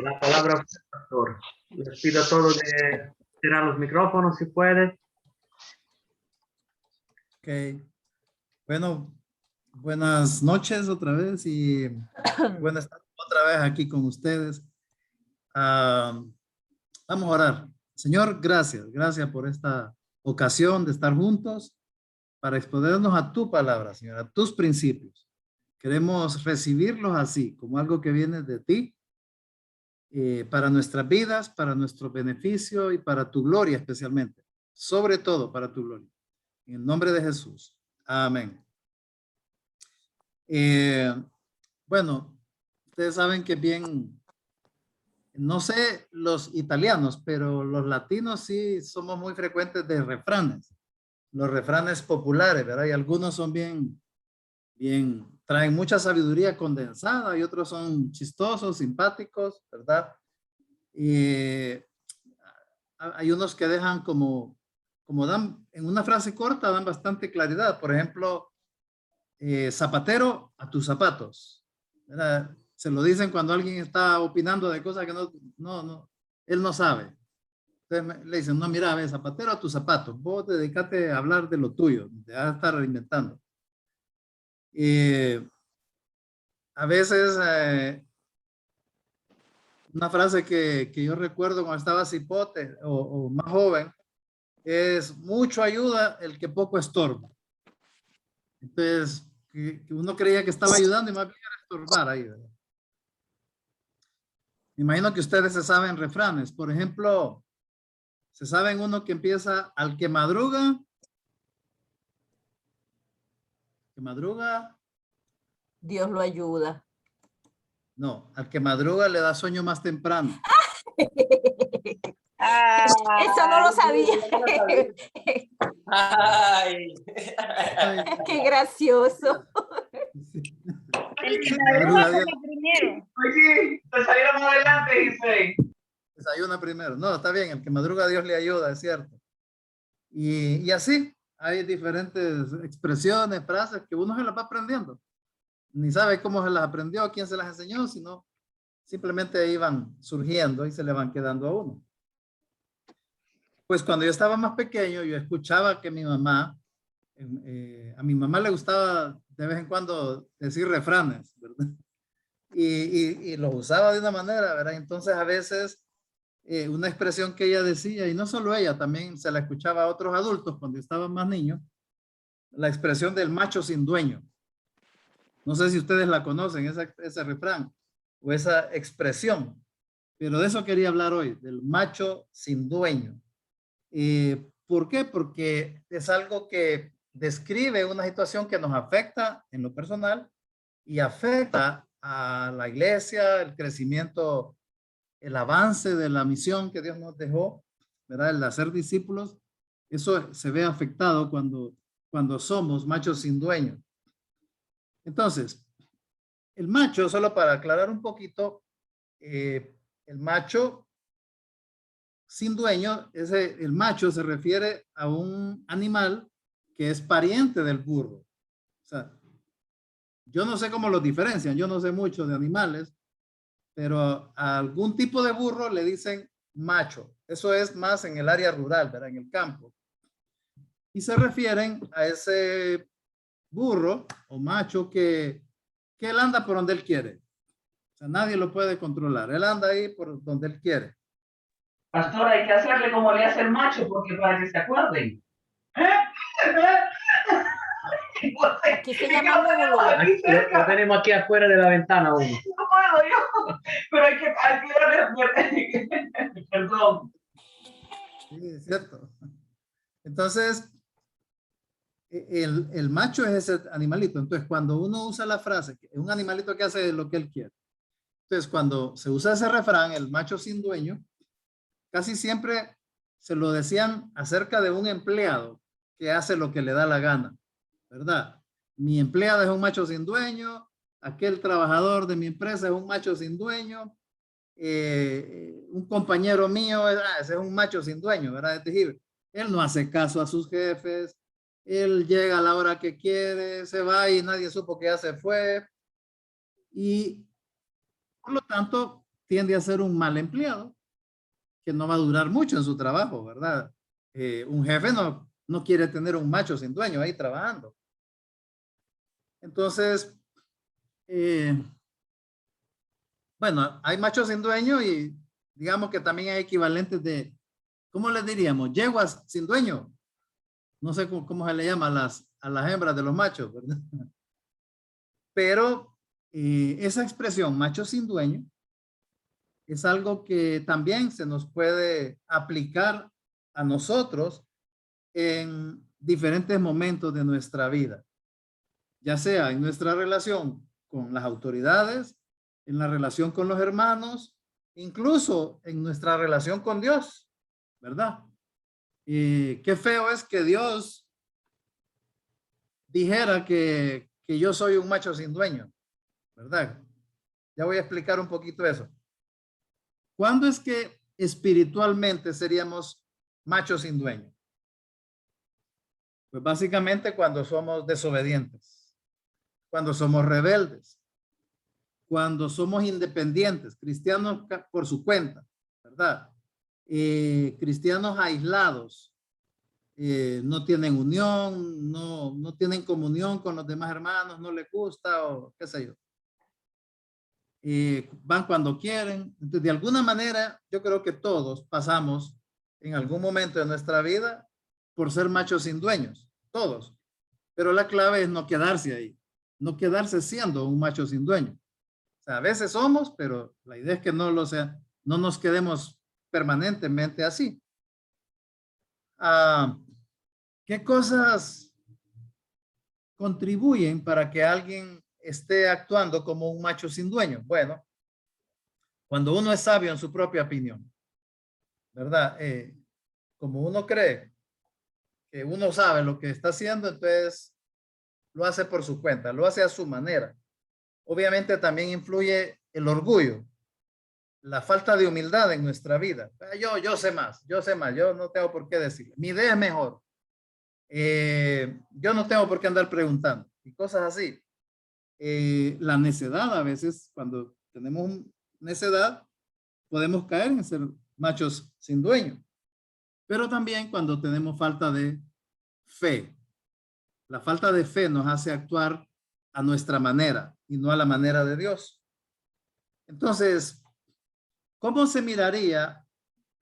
La palabra al pastor. Les pido a todos de cerrar los micrófonos si puede. Ok. Bueno, buenas noches otra vez y buenas tardes otra vez aquí con ustedes. Vamos a orar. Señor, gracias. Gracias por esta ocasión de estar juntos para exponernos a tu palabra, Señor, a tus principios. Queremos recibirlos así, como algo que viene de ti, para nuestras vidas, para nuestro beneficio y para tu gloria especialmente. Sobre todo para tu gloria. En el nombre de Jesús. Amén. Bueno, ustedes saben que bien, no sé los italianos, pero los latinos sí somos muy frecuentes de refranes. Los refranes populares, ¿verdad? Y algunos son bien, traen mucha sabiduría condensada y otros son chistosos, simpáticos, ¿verdad? Y hay unos que dejan como dan, en una frase corta dan bastante claridad. Por ejemplo, zapatero a tus zapatos, ¿verdad? Se lo dicen cuando alguien está opinando de cosas que él no sabe. Entonces le dicen, no, mira, ve, zapatero a tus zapatos, vos dedicate a hablar de lo tuyo, te vas a estar inventando. A veces, una frase que yo recuerdo cuando estaba cipote o más joven, es mucho ayuda el que poco estorba. Entonces, que uno creía que estaba ayudando y más bien era estorbar ahí, ¿verdad? Me imagino que ustedes se saben refranes. Por ejemplo, se saben uno que empieza al que madruga. Que madruga. Dios lo ayuda. No, al que madruga le da sueño más temprano. Eso no lo sabía. Ay. Qué gracioso. El que madruga come primero. Oye, te salieron más adelante, dice. Desayuna primero. No, está bien, el que madruga Dios le ayuda, es cierto. Y así, hay diferentes expresiones, frases que uno se las va aprendiendo. Ni sabe cómo se las aprendió, quién se las enseñó, sino simplemente iban surgiendo y se le van quedando a uno. Pues cuando yo estaba más pequeño, yo escuchaba que mi mamá, a mi mamá le gustaba de vez en cuando decir refranes, ¿verdad? Y los usaba de una manera, ¿verdad? Entonces a veces una expresión que ella decía, y no solo ella, también se la escuchaba a otros adultos cuando estaban más niños, la expresión del macho sin dueño. No sé si ustedes la conocen, ese refrán o esa expresión, pero de eso quería hablar hoy, del macho sin dueño. ¿Por qué? Porque es algo que describe una situación que nos afecta en lo personal y afecta a la iglesia, el crecimiento, el avance de la misión que Dios nos dejó, ¿verdad? El hacer discípulos, eso se ve afectado cuando somos machos sin dueño. Entonces, el macho, solo para aclarar un poquito, el macho sin dueño, el macho se refiere a un animal que es pariente del burro. O sea, yo no sé cómo los diferencian, yo no sé mucho de animales, pero a algún tipo de burro le dicen macho. Eso es más en el área rural, ¿verdad? En el campo. Y se refieren a ese burro o macho que él anda por donde él quiere. O sea, nadie lo puede controlar. Él anda ahí por donde él quiere. Pastor, hay que hacerle como le hace el macho, porque para que se acuerden. Aquí se llama mulo. Lo tenemos aquí afuera de la ventana uno. No puedo yo, pero hay que darle. Perdón. Sí, es cierto. Entonces, el macho es ese animalito. Entonces, cuando uno usa la frase, es un animalito que hace lo que él quiere. Entonces, cuando se usa ese refrán, el macho sin dueño, casi siempre se lo decían acerca de un empleado que hace lo que le da la gana, ¿verdad? Mi empleado es un macho sin dueño, aquel trabajador de mi empresa es un macho sin dueño, un compañero mío ese es un macho sin dueño, ¿verdad? Es decir, él no hace caso a sus jefes, él llega a la hora que quiere, se va y nadie supo que ya se fue. y por lo tanto tiende a ser un mal empleado que no va a durar mucho en su trabajo, ¿verdad? Un jefe no quiere tener un macho sin dueño ahí trabajando. Entonces, bueno, hay machos sin dueño y digamos que también hay equivalentes de, ¿cómo les diríamos? Yeguas sin dueño. No sé cómo se le llama a las hembras de los machos, ¿verdad? Pero esa expresión, macho sin dueño, es algo que también se nos puede aplicar a nosotros en diferentes momentos de nuestra vida, ya sea en nuestra relación con las autoridades, en la relación con los hermanos, incluso en nuestra relación con Dios, ¿verdad? Y qué feo es que Dios dijera que yo soy un macho sin dueño, ¿verdad? Ya voy a explicar un poquito eso. ¿Cuándo es que espiritualmente seríamos machos sin dueño? Pues básicamente cuando somos desobedientes, cuando somos rebeldes, cuando somos independientes, cristianos por su cuenta, ¿verdad? Cristianos aislados, no tienen unión, no tienen comunión con los demás hermanos, no les gusta o qué sé yo. Van cuando quieren. Entonces, de alguna manera, yo creo que todos pasamos en algún momento de nuestra vida por ser machos sin dueños, todos. Pero la clave es no quedarse ahí, no quedarse siendo un macho sin dueño. O sea, a veces somos, pero la idea es que no lo sea, no nos quedemos permanentemente así. ¿Qué cosas contribuyen para que alguien esté actuando como un macho sin dueño? Bueno, cuando uno es sabio en su propia opinión, ¿verdad? Como uno cree que uno sabe lo que está haciendo, entonces lo hace por su cuenta, lo hace a su manera. Obviamente también influye el orgullo, la falta de humildad en nuestra vida. Yo sé más, yo no tengo por qué decir. Mi idea es mejor. Yo no tengo por qué andar preguntando y cosas así. La necedad a veces, cuando tenemos necedad, podemos caer en ser machos sin dueño. Pero también cuando tenemos falta de fe. La falta de fe nos hace actuar a nuestra manera y no a la manera de Dios. Entonces, ¿cómo se miraría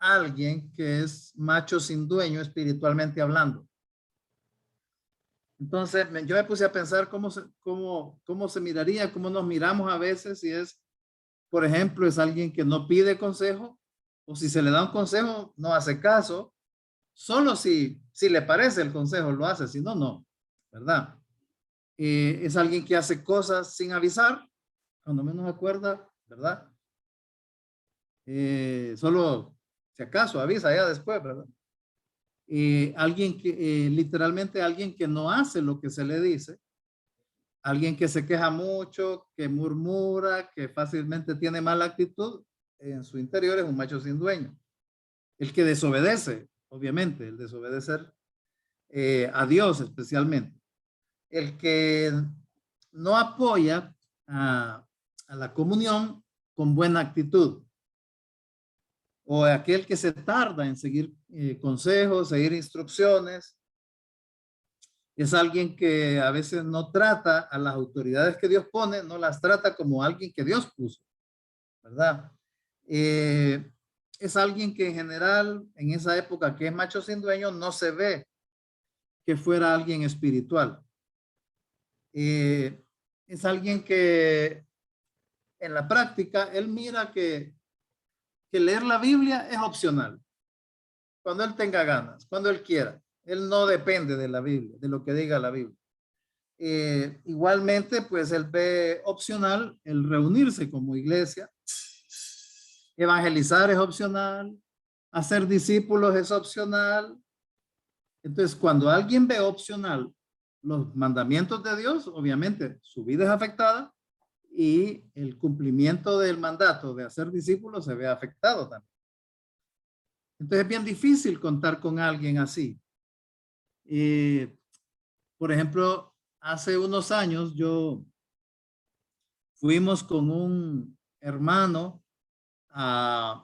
alguien que es macho sin dueño espiritualmente hablando? Entonces, yo me puse a pensar cómo se miraría, cómo nos miramos a veces si es, por ejemplo, es alguien que no pide consejo o si se le da un consejo, no hace caso. Solo si le parece el consejo lo hace, si no, no, ¿verdad? Es alguien que hace cosas sin avisar, cuando menos acuerda, ¿verdad? Solo si acaso avisa ya después, ¿verdad? Alguien que literalmente alguien que no hace lo que se le dice, alguien que se queja mucho, que murmura, que fácilmente tiene mala actitud, en su interior es un macho sin dueño. El que desobedece, obviamente, el desobedecer a Dios especialmente. El que no apoya a la comunión con buena actitud. O aquel que se tarda en seguir consejos, seguir instrucciones. Es alguien que a veces no trata a las autoridades que Dios pone, no las trata como alguien que Dios puso, ¿verdad? Es alguien que en general, en esa época que es macho sin dueño, no se ve que fuera alguien espiritual. Es alguien que en la práctica, él mira que leer la Biblia es opcional. Cuando él tenga ganas, cuando él quiera. Él no depende de la Biblia, de lo que diga la Biblia. Igualmente, pues él ve opcional el reunirse como iglesia. Evangelizar es opcional. Hacer discípulos es opcional. Entonces, cuando alguien ve opcional los mandamientos de Dios, obviamente su vida es afectada y el cumplimiento del mandato de hacer discípulos se ve afectado también. Entonces es bien difícil contar con alguien así. Por ejemplo, hace unos años yo fuimos con un hermano a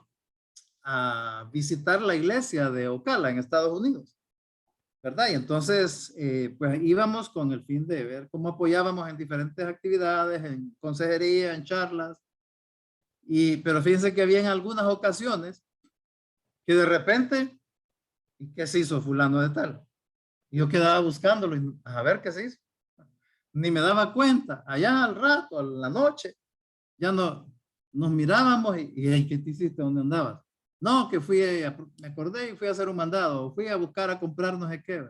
visitar la iglesia de Ocala en Estados Unidos, ¿verdad? Y entonces, pues íbamos con el fin de ver cómo apoyábamos en diferentes actividades, en consejería, en charlas. Pero fíjense que había en algunas ocasiones que de repente, ¿y qué se hizo fulano de tal? Y yo quedaba buscándolo y a ver qué se hizo. Ni me daba cuenta. Allá al rato, a la noche, ya no nos mirábamos y ¿qué te hiciste? ¿Dónde andabas? No, que me acordé y fui a hacer un mandado, fui a buscar a comprar no sé qué.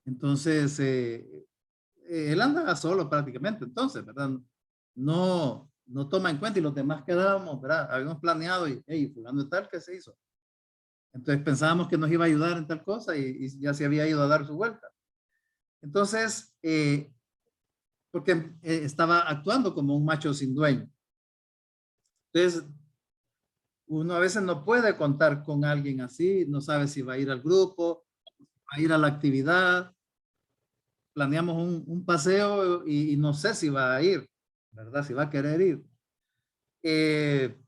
Entonces, él andaba solo prácticamente, entonces, ¿verdad? No toma en cuenta y los demás quedábamos, ¿verdad? Habíamos planeado y, hey, fulano de tal, ¿qué se hizo? Entonces pensábamos que nos iba a ayudar en tal cosa y ya se había ido a dar su vuelta. Entonces, porque estaba actuando como un macho sin dueño. Entonces, uno a veces no puede contar con alguien así, no sabe si va a ir al grupo, va a ir a la actividad. Planeamos un paseo y no sé si va a ir, ¿verdad? Si va a querer ir.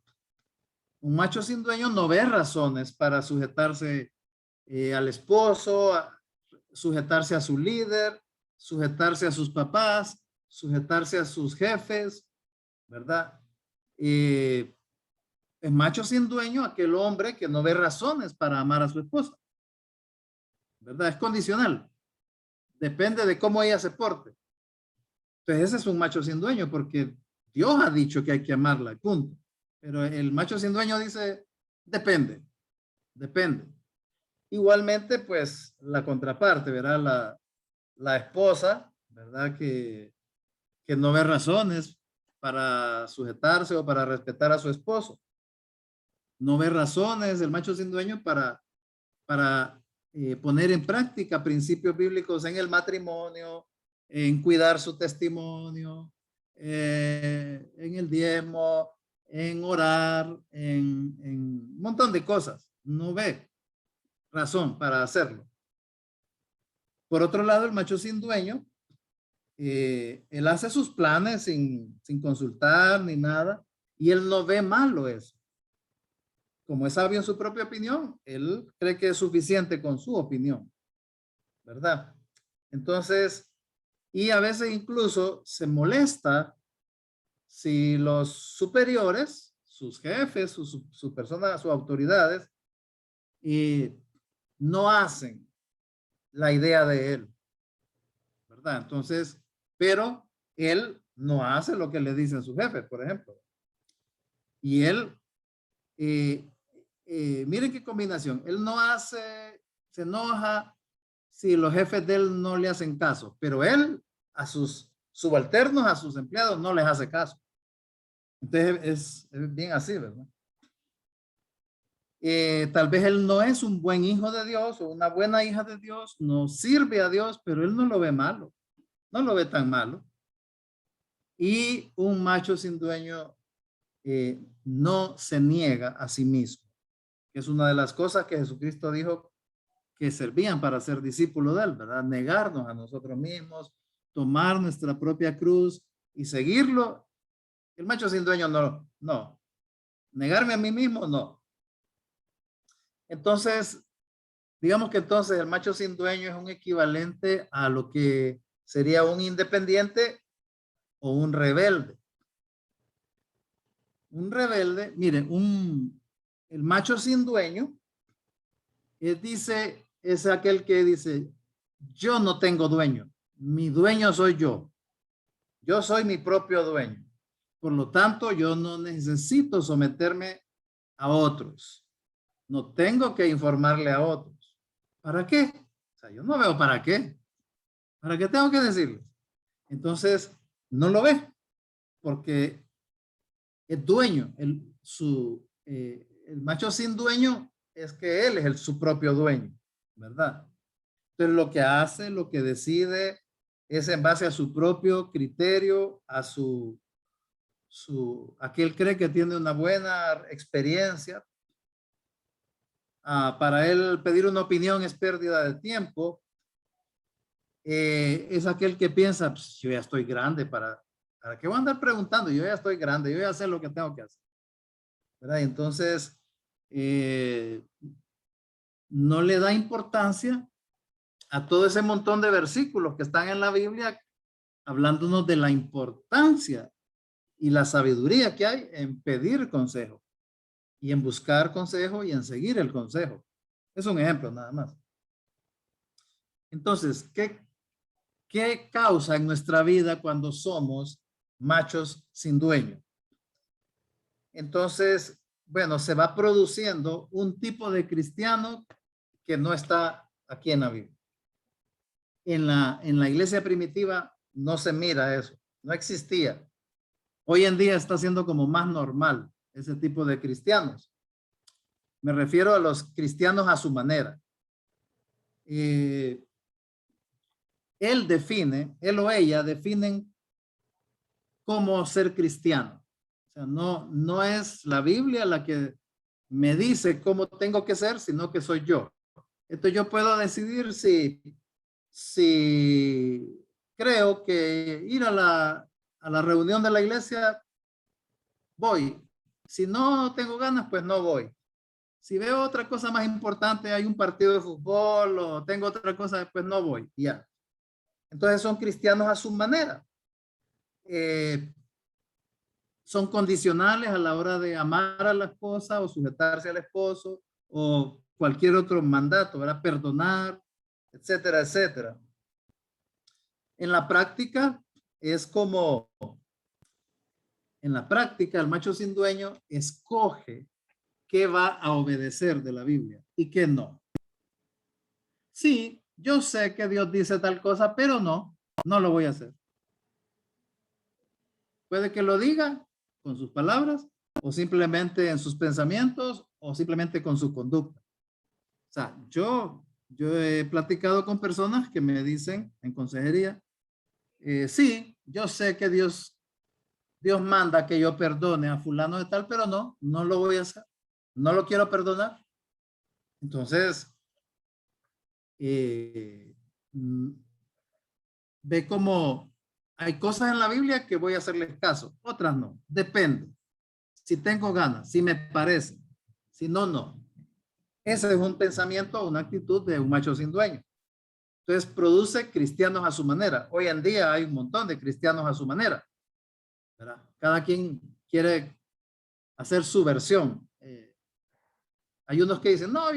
Un macho sin dueño no ve razones para sujetarse al esposo, sujetarse a su líder, sujetarse a sus papás, sujetarse a sus jefes, ¿verdad? El macho sin dueño, aquel hombre que no ve razones para amar a su esposa, ¿verdad? Es condicional. Depende de cómo ella se porte. Entonces ese es un macho sin dueño porque Dios ha dicho que hay que amarla, punto. Pero el macho sin dueño dice, depende, depende. Igualmente, pues la contraparte, ¿verdad? La esposa, ¿verdad? Que no ve razones para sujetarse o para respetar a su esposo. No ve razones el macho sin dueño para poner en práctica principios bíblicos en el matrimonio, en cuidar su testimonio, en el diezmo, en orar, en un montón de cosas. No ve razón para hacerlo. Por otro lado, el macho sin dueño, él hace sus planes sin consultar ni nada y él no ve malo eso. Como es sabio en su propia opinión, él cree que es suficiente con su opinión, ¿verdad? Entonces, y a veces incluso se molesta si los superiores, sus jefes, sus personas, sus autoridades, no hacen la idea de él, ¿verdad? Entonces, pero él no hace lo que le dicen sus jefes, por ejemplo. Y él, miren qué combinación, él no hace, se enoja si los jefes de él no le hacen caso, pero él a sus subalternos, a sus empleados, no les hace caso. Entonces es bien así, ¿verdad? Tal vez él no es un buen hijo de Dios o una buena hija de Dios, no sirve a Dios, pero él no lo ve malo, no lo ve tan malo. Y un macho sin dueño no se niega a sí mismo, que es una de las cosas que Jesucristo dijo que servían para ser discípulos de él, ¿verdad? Negarnos a nosotros mismos, tomar nuestra propia cruz y seguirlo. El macho sin dueño no. Negarme a mí mismo, no. Entonces, digamos que entonces el macho sin dueño es un equivalente a lo que sería un independiente o un rebelde. Un rebelde, miren, el macho sin dueño es aquel que dice, yo no tengo dueño, mi dueño soy yo. Yo soy mi propio dueño. Por lo tanto, yo no necesito someterme a otros. No tengo que informarle a otros. ¿Para qué? O sea, yo no veo para qué. ¿Para qué tengo que decirles? Entonces, no lo ve porque es dueño. El macho sin dueño es que él es su propio dueño, ¿verdad? Entonces, lo que hace, lo que decide es en base a su propio criterio, a a que él cree que tiene una buena experiencia. Para él pedir una opinión es pérdida de tiempo. Es aquel que piensa, pues, yo ya estoy grande para ¿Para qué voy a andar preguntando? Yo ya estoy grande, yo ya sé lo que tengo que hacer. ¿Verdad? Entonces, no le da importancia a todo ese montón de versículos que están en la Biblia hablándonos de la importancia y la sabiduría que hay en pedir consejo y en buscar consejo y en seguir el consejo. Es un ejemplo nada más. Entonces, ¿qué causa en nuestra vida cuando somos machos sin dueño? Entonces, bueno, se va produciendo un tipo de cristiano que no está aquí en la Biblia. En la iglesia primitiva no se mira eso, no existía. Hoy en día está siendo como más normal ese tipo de cristianos. Me refiero a los cristianos a su manera. Él o ella definen cómo ser cristiano. O sea, no es la Biblia la que me dice cómo tengo que ser, sino que soy yo. Entonces yo puedo decidir si creo que ir a la reunión de la iglesia, voy. Si no tengo ganas, pues no voy. Si veo otra cosa más importante, hay un partido de fútbol o tengo otra cosa, pues no voy. Ya. Entonces son cristianos a su manera. Son condicionales a la hora de amar a la esposa o sujetarse al esposo o cualquier otro mandato, ¿verdad? Perdonar, etcétera, etcétera. En la práctica es como, en la práctica el macho sin dueño escoge qué va a obedecer de la Biblia y qué no. Sí, yo sé que Dios dice tal cosa, pero no lo voy a hacer. Puede que lo diga con sus palabras o simplemente en sus pensamientos o simplemente con su conducta. O sea, yo he platicado con personas que me dicen en consejería, sí, yo sé que Dios manda que yo perdone a fulano de tal, pero no lo voy a hacer. No lo quiero perdonar. Entonces, ve como hay cosas en la Biblia que voy a hacerles caso, otras no. Depende. Si tengo ganas, si me parece, si no. Ese es un pensamiento, una actitud de un macho sin dueño. Entonces produce cristianos a su manera. Hoy en día hay un montón de cristianos a su manera, ¿verdad? Cada quien quiere hacer su versión. Hay unos que dicen, no,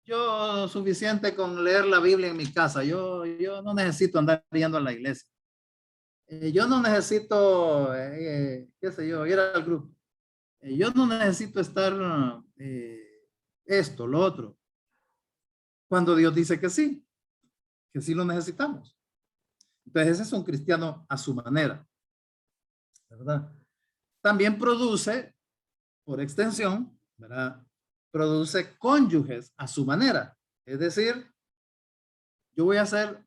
yo suficiente con leer la Biblia en mi casa. Yo no necesito andar yendo a la iglesia. Yo no necesito, qué sé yo, ir al grupo. Yo no necesito estar esto, lo otro. Cuando Dios dice que sí lo necesitamos. Entonces ese es un cristiano a su manera, ¿verdad? También produce, por extensión, ¿verdad? Produce cónyuges a su manera. Es decir, yo voy a ser,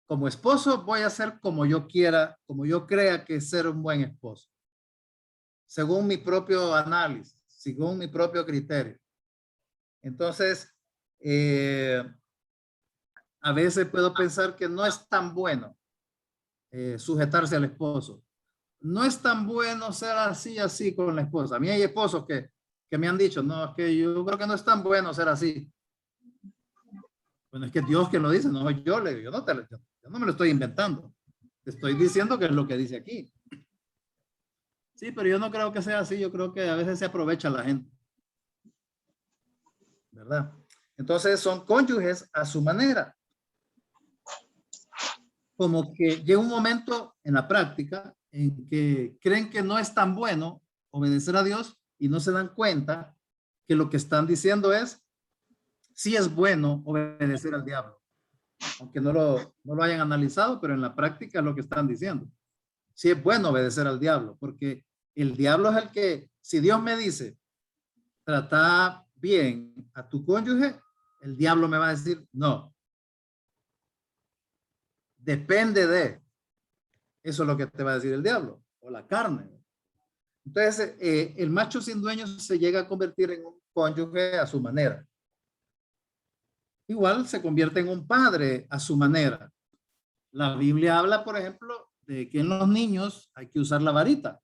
como esposo, voy a ser como yo quiera, como yo crea que es ser un buen esposo. Según mi propio análisis, según mi propio criterio. Entonces, a veces puedo pensar que no es tan bueno sujetarse al esposo. No es tan bueno ser así con la esposa. A mí hay esposos que me han dicho, no, es que yo creo que no es tan bueno ser así. Bueno, es que Dios que lo dice, no, yo no me lo estoy inventando. Te estoy diciendo que es lo que dice aquí. Sí, pero yo no creo que sea así. Yo creo que a veces se aprovecha la gente. ¿Verdad? Entonces son cónyuges a su manera. Como que llega un momento en la práctica en que creen que no es tan bueno obedecer a Dios y no se dan cuenta que lo que están diciendo es, sí es bueno obedecer al diablo. Aunque no lo hayan analizado, pero en la práctica es lo que están diciendo. Sí es bueno obedecer al diablo, porque el diablo es el que, si Dios me dice, trata bien a tu cónyuge, el diablo me va a decir, no. Depende de. Eso es lo que te va a decir el diablo, o la carne. Entonces, el macho sin dueño se llega a convertir en un cónyuge a su manera. Igual se convierte en un padre a su manera. La Biblia habla, por ejemplo, de que en los niños hay que usar la varita.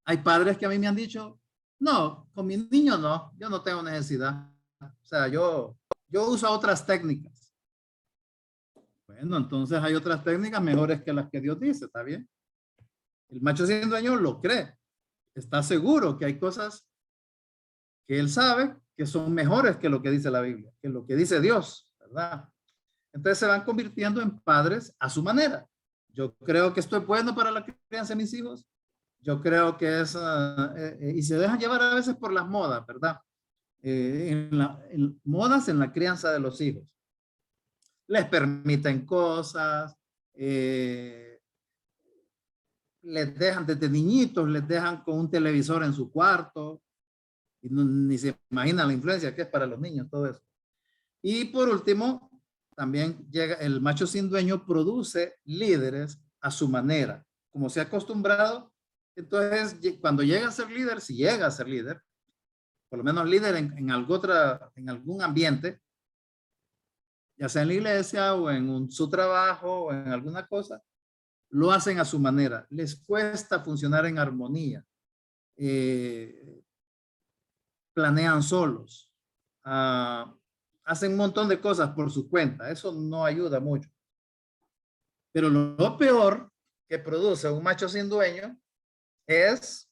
Hay padres que a mí me han dicho, no, con mi niño no, yo no tengo necesidad. O sea, yo uso otras técnicas. Bueno, entonces hay otras técnicas mejores que las que Dios dice, ¿está bien? El macho sin dueño lo cree. Está seguro que hay cosas que él sabe que son mejores que lo que dice la Biblia, que lo que dice Dios, ¿verdad? Entonces se van convirtiendo en padres a su manera. Yo creo que esto es bueno para la crianza de mis hijos. Yo creo que es, y se dejan llevar a veces por las modas, ¿verdad? En modas en la crianza de los hijos. Les permiten cosas, les dejan desde niñitos, les dejan con un televisor en su cuarto, y ni se imaginan la influencia que es para los niños todo eso. Y por último, también llega el macho sin dueño, produce líderes a su manera, como se ha acostumbrado. Entonces, cuando llega a ser líder, si llega a ser líder, por lo menos líder en algún ambiente, ya sea en la iglesia o en su trabajo o en alguna cosa, lo hacen a su manera. Les cuesta funcionar en armonía. Planean solos. Hacen un montón de cosas por su cuenta. Eso no ayuda mucho. Pero lo peor que produce un macho sin dueño es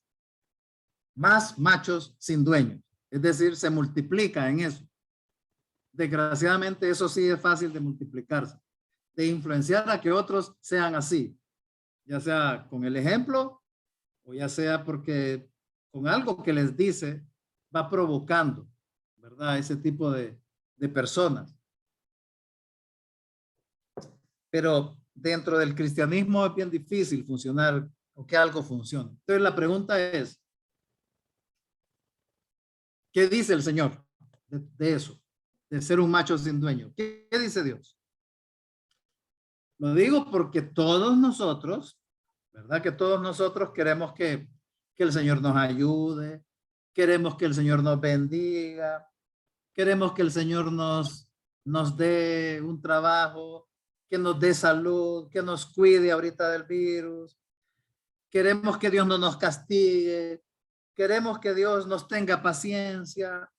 más machos sin dueño. Es decir, se multiplica en eso. Desgraciadamente, eso sí es fácil de multiplicarse, de influenciar a que otros sean así, ya sea con el ejemplo o ya sea porque con algo que les dice va provocando, ¿verdad? Ese tipo de personas. Pero dentro del cristianismo es bien difícil funcionar o que algo funcione. Entonces la pregunta es, ¿qué dice el Señor de eso? De ser un macho sin dueño. ¿Qué dice Dios? Lo digo porque todos nosotros, ¿verdad? Que todos nosotros queremos que el Señor nos ayude, queremos que el Señor nos bendiga, queremos que el Señor nos dé un trabajo, que nos dé salud, que nos cuide ahorita del virus. Queremos que Dios no nos castigue, queremos que Dios nos tenga paciencia,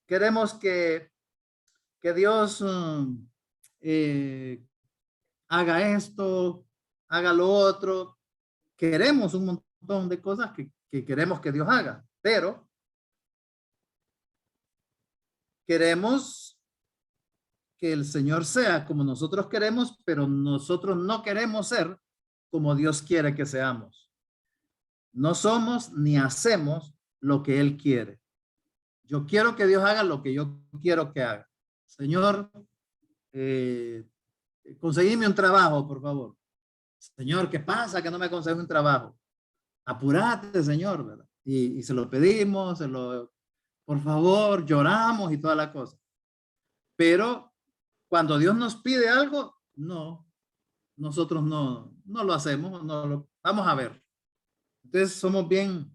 queremos que Dios haga esto, haga lo otro. Queremos un montón de cosas que queremos que Dios haga, pero queremos que el Señor sea como nosotros queremos, pero nosotros no queremos ser como Dios quiere que seamos. No somos ni hacemos lo que Él quiere. Yo quiero que Dios haga lo que yo quiero que haga. Señor, conseguime un trabajo, por favor. Señor, ¿qué pasa que no me consigue un trabajo? Apúrate, Señor, ¿verdad? Y se lo pedimos, por favor, lloramos y toda la cosa. Pero cuando Dios nos pide algo, no, nosotros no lo hacemos, vamos a ver. Entonces somos bien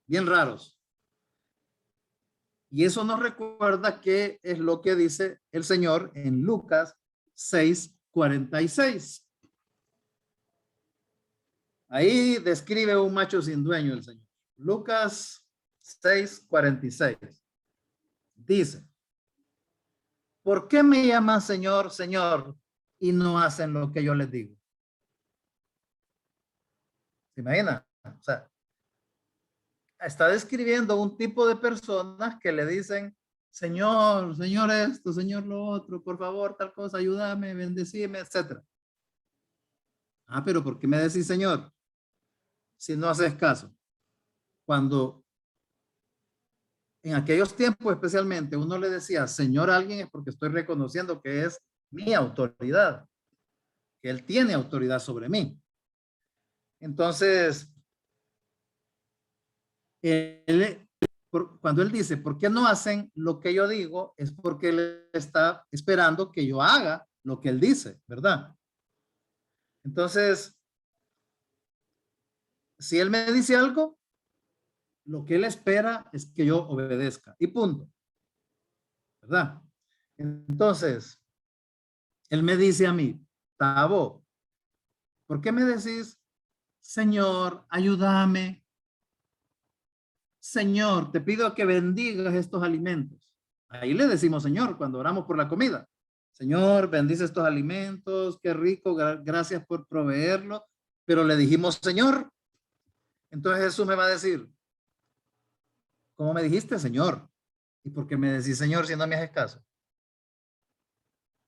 raros. Y eso nos recuerda qué es lo que dice el Señor en Lucas 6:46. Ahí describe un macho sin dueño el Señor. Lucas 6:46. Dice, ¿por qué me llaman Señor, Señor y no hacen lo que yo les digo? ¿Se imagina? O sea, está describiendo un tipo de personas que le dicen, Señor, Señor esto, Señor lo otro, por favor, tal cosa, ayúdame, bendecime, etc. Pero ¿por qué me decís Señor? Si no haces caso. Cuando en aquellos tiempos especialmente uno le decía Señor a alguien es porque estoy reconociendo que es mi autoridad, que Él tiene autoridad sobre mí. Entonces, cuando Él dice, ¿por qué no hacen lo que yo digo? Es porque Él está esperando que yo haga lo que Él dice, ¿verdad? Entonces, si Él me dice algo, lo que Él espera es que yo obedezca y punto, ¿verdad? Entonces, él me dice a mí, Tavo, ¿por qué me decís, Señor, ayúdame? Señor, te pido que bendigas estos alimentos. Ahí le decimos, Señor, cuando oramos por la comida. Señor, bendice estos alimentos, qué rico, gracias por proveerlo. Pero le dijimos, Señor. Entonces Jesús me va a decir, ¿cómo me dijiste, Señor? ¿Y por qué me decís, Señor, si no me haces caso?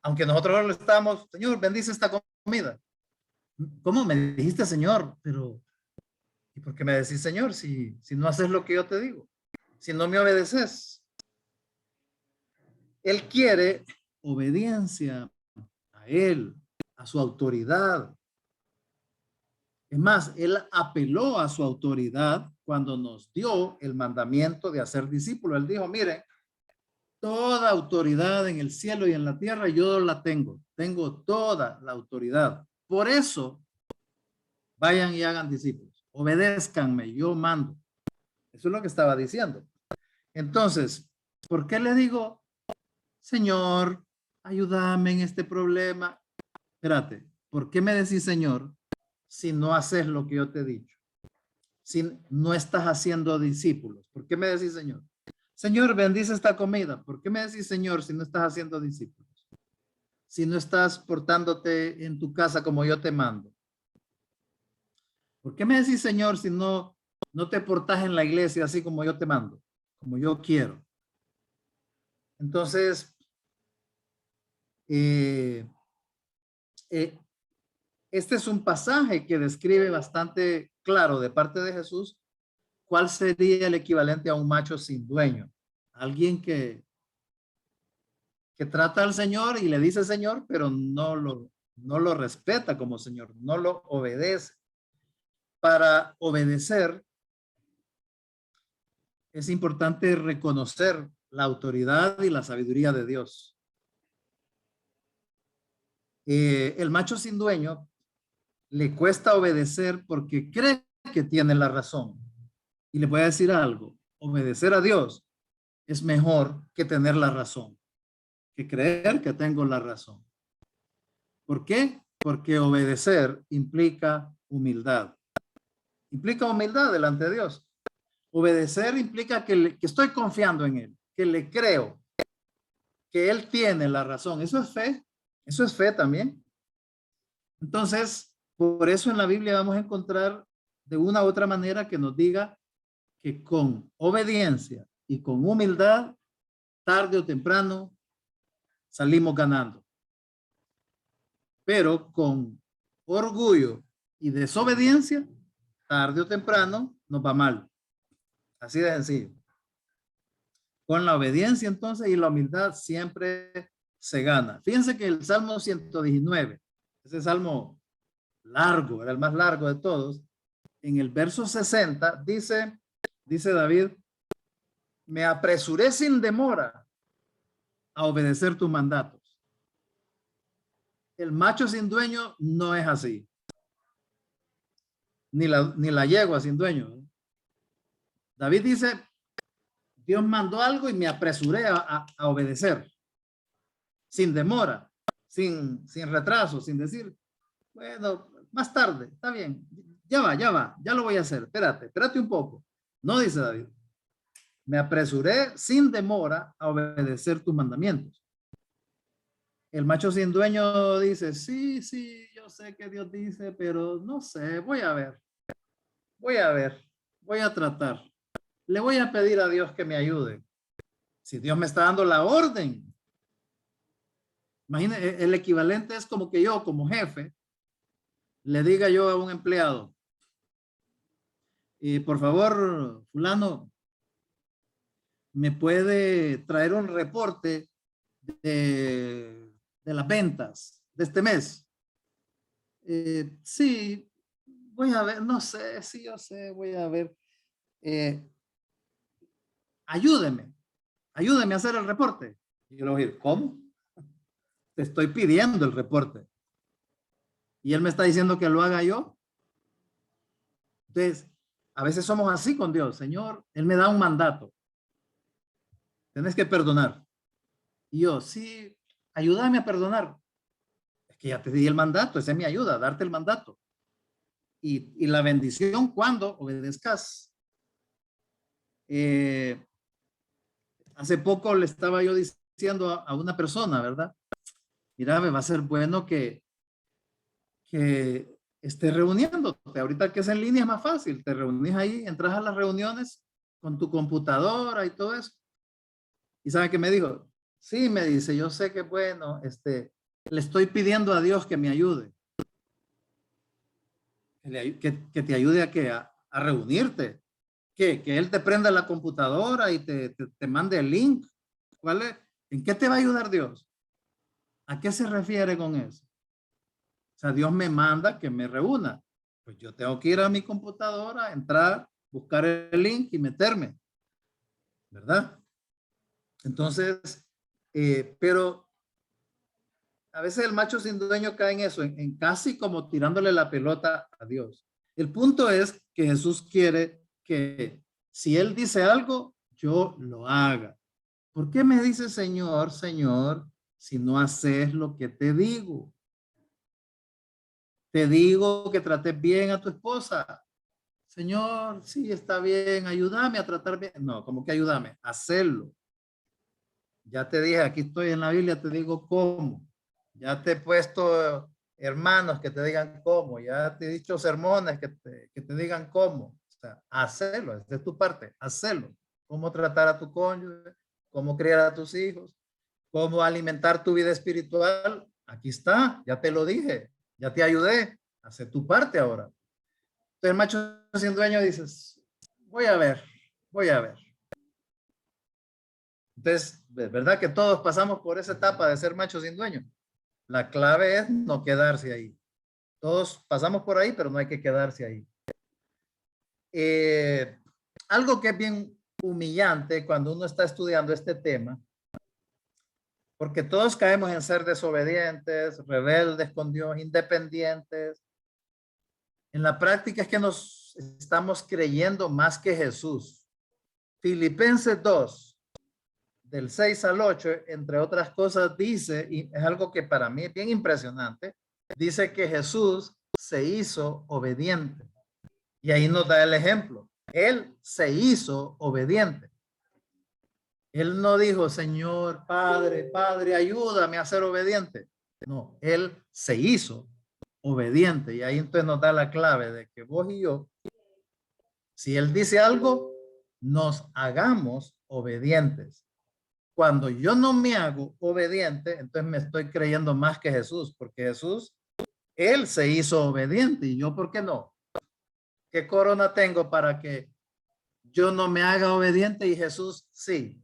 Aunque nosotros lo estamos, Señor, bendice esta comida. ¿Cómo me dijiste, Señor? Pero, ¿y por qué me decís, Señor, si no haces lo que yo te digo? Si no me obedeces. Él quiere obediencia a él, a su autoridad. Es más, él apeló a su autoridad cuando nos dio el mandamiento de hacer discípulos. Él dijo, miren, toda autoridad en el cielo y en la tierra yo la tengo. Tengo toda la autoridad. Por eso, vayan y hagan discípulos. Obedézcanme, yo mando. Eso es lo que estaba diciendo. Entonces, ¿por qué le digo, Señor, ayúdame en este problema? Espérate, ¿por qué me decís, Señor, si no haces lo que yo te he dicho? Si no estás haciendo discípulos. ¿Por qué me decís, Señor? Señor, bendice esta comida. ¿Por qué me decís, Señor, si no estás haciendo discípulos? Si no estás portándote en tu casa como yo te mando. ¿Por qué me decís, Señor, si no te portas en la iglesia así como yo te mando, como yo quiero? Entonces, este es un pasaje que describe bastante claro de parte de Jesús cuál sería el equivalente a un macho sin dueño. Alguien que trata al Señor y le dice Señor, pero no lo respeta como Señor, no lo obedece. Para obedecer es importante reconocer la autoridad y la sabiduría de Dios. El macho sin dueño le cuesta obedecer porque cree que tiene la razón. Y le voy a decir algo, obedecer a Dios es mejor que tener la razón, que creer que tengo la razón. ¿Por qué? Porque obedecer implica humildad. Implica humildad delante de Dios. Obedecer implica que estoy confiando en Él, que le creo, que Él tiene la razón. Eso es fe también. Entonces, por eso en la Biblia vamos a encontrar de una u otra manera que nos diga que con obediencia y con humildad, tarde o temprano, salimos ganando. Pero con orgullo y desobediencia, tarde o temprano, nos va mal. Así de sencillo. Con la obediencia entonces y la humildad siempre se gana. Fíjense que el Salmo 119, ese salmo largo, era el más largo de todos, en el verso 60 dice David, me apresuré sin demora a obedecer tus mandatos. El macho sin dueño no es así. Ni la yegua sin dueño. David dice, Dios mandó algo y me apresuré a obedecer. Sin demora, sin retraso, sin decir, bueno, más tarde, está bien, ya lo voy a hacer, espérate un poco. No, dice David, me apresuré sin demora a obedecer tus mandamientos. El macho sin dueño dice, sí, yo sé que Dios dice, pero no sé, voy a ver, voy a tratar. Le voy a pedir a Dios que me ayude. Si Dios me está dando la orden. Imagínense, el equivalente es como que yo, como jefe, le diga yo a un empleado, por favor, fulano, ¿me puede traer un reporte de las ventas de este mes? Sí, voy a ver, no sé, sí, yo sé, voy a ver. Ayúdeme a hacer el reporte. Y yo le voy a decir, ¿cómo? Te estoy pidiendo el reporte. Y él me está diciendo que lo haga yo. Entonces, a veces somos así con Dios. Señor, Él me da un mandato. Tienes que perdonar. Y yo, sí, ayúdame a perdonar. Es que ya te di el mandato, esa es mi ayuda, darte el mandato. Y la bendición cuando obedezcas. Hace poco le estaba yo diciendo a una persona, ¿verdad? Mira, me va a ser bueno que estés reuniéndote. Ahorita que es en línea es más fácil. Te reunís ahí, entras a las reuniones con tu computadora y todo eso. ¿Y sabe qué me dijo? Sí, me dice, yo sé que bueno, le estoy pidiendo a Dios que me ayude. Que te ayude a reunirte. Que Él te prenda la computadora y te mande el link. ¿Cuál es? ¿En qué te va a ayudar Dios? ¿A qué se refiere con eso? O sea, Dios me manda que me reúna. Pues yo tengo que ir a mi computadora, entrar, buscar el link y meterme. ¿Verdad? Entonces, pero a veces el macho sin dueño cae en eso, en casi como tirándole la pelota a Dios. El punto es que Jesús quiere que si Él dice algo, yo lo haga. ¿Por qué me dice Señor, Señor, si no haces lo que te digo? Te digo que trates bien a tu esposa. Señor, sí, está bien, ayúdame a tratar bien. No, ¿cómo que ayúdame? Hacerlo. Ya te dije, aquí estoy en la Biblia, te digo cómo. Ya te he puesto hermanos que te digan cómo. Ya te he dicho sermones que te digan cómo. O sea, hacerlo, esa es tu parte, hacerlo. Cómo tratar a tu cónyuge, cómo criar a tus hijos, cómo alimentar tu vida espiritual. Aquí está, ya te lo dije, ya te ayudé. Hace tu parte ahora. Entonces el macho sin dueño dices, voy a ver, voy a ver. Entonces, ¿verdad que todos pasamos por esa etapa de ser macho sin dueño? La clave es no quedarse ahí. Todos pasamos por ahí, pero no hay que quedarse ahí. Algo que es bien humillante cuando uno está estudiando este tema, porque todos caemos en ser desobedientes, rebeldes con Dios, independientes. En la práctica es que nos estamos creyendo más que Jesús. Filipenses 2, del 6 al 8, entre otras cosas, dice, y es algo que para mí es bien impresionante, dice que Jesús se hizo obediente. Y ahí nos da el ejemplo. Él se hizo obediente. Él no dijo, Señor, Padre, ayúdame a ser obediente. No, él se hizo obediente. Y ahí entonces nos da la clave de que vos y yo, si él dice algo, nos hagamos obedientes. Cuando yo no me hago obediente, entonces me estoy creyendo más que Jesús, porque Jesús, él se hizo obediente y yo, ¿por qué no? ¿Qué corona tengo para que yo no me haga obediente y Jesús sí?